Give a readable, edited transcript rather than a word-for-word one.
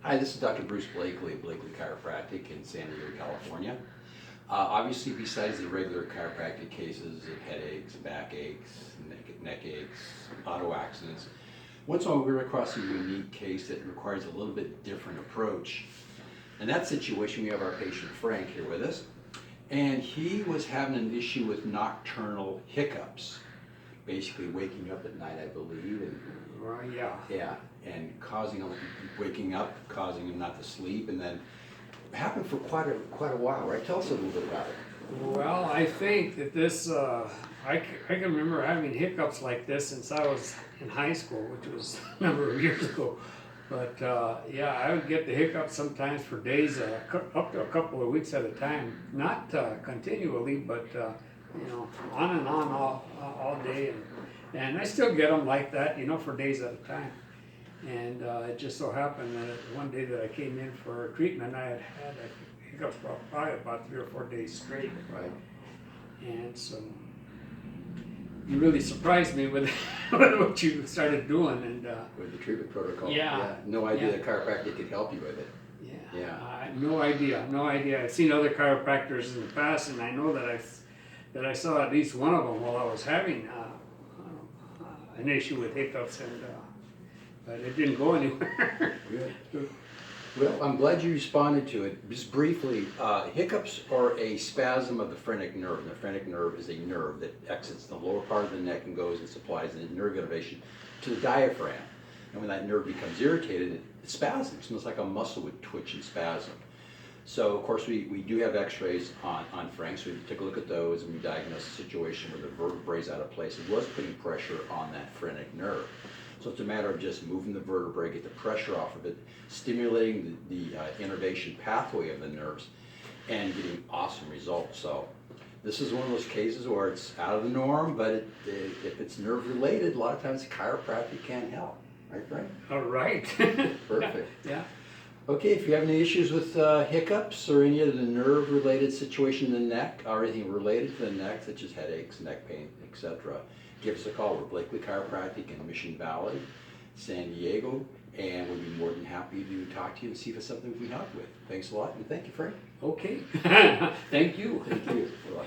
Hi, this is Dr. Bruce Blakely of Blakely Chiropractic in San Diego, California. Obviously, besides the regular chiropractic cases of headaches, backaches, neck aches, auto accidents, once in a while we run across a unique case that requires a little bit different approach. In that situation, we have our patient Frank here with us, and he was having an issue with nocturnal hiccups, basically waking up at night, I believe, and Yeah. and causing him waking up, causing him not to sleep, and then it happened for quite a while, right? Tell us a little bit about it. Well, I think that this, I can remember having hiccups like this since I was in high school, which was a number of years ago. But yeah, I would get the hiccups sometimes for days, up to a couple of weeks at a time. Not continually, but on and on all day. And I still get them like that, for days at a time. And it just so happened that one day that I came in for treatment, I had hiccups for probably about 3 or 4 days straight. Right. And so you really surprised me with, with what you started doing. And With the treatment protocol. Yeah. No idea Yeah. that chiropractic could help you with it. Yeah. no idea. I've seen other chiropractors in the past, and I know that I saw at least one of them while I was having an issue with hiccups, and but it didn't go anywhere. Good. Well, I'm glad you responded to it. Just briefly, hiccups are a spasm of the phrenic nerve. The phrenic nerve is a nerve that exits the lower part of the neck and goes and supplies the nerve innervation to the diaphragm. And when that nerve becomes irritated, it spasms. It's like a muscle would twitch and spasm. So, of course, we do have x-rays on Frank, so we took a look at those and we diagnosed a situation where the vertebrae is out of place. It was putting pressure on that phrenic nerve. So it's a matter of just moving the vertebrae, get the pressure off of it, stimulating the innervation pathway of the nerves, and getting awesome results. So this is one of those cases where it's out of the norm, but if it's nerve related, a lot of times chiropractic can't help. Right, Frank? All right. Perfect. Yeah. Okay, if you have any issues with hiccups or any of the nerve related situation in the neck, or anything related to the neck, such as headaches, neck pain, etc., give us a call. We're Blakely Chiropractic in Mission Valley, San Diego, and we'd be more than happy to talk to you and see if it's something we can help with. Thanks a lot, and thank you, Frank. Okay. Thank you. Thank you. Bye.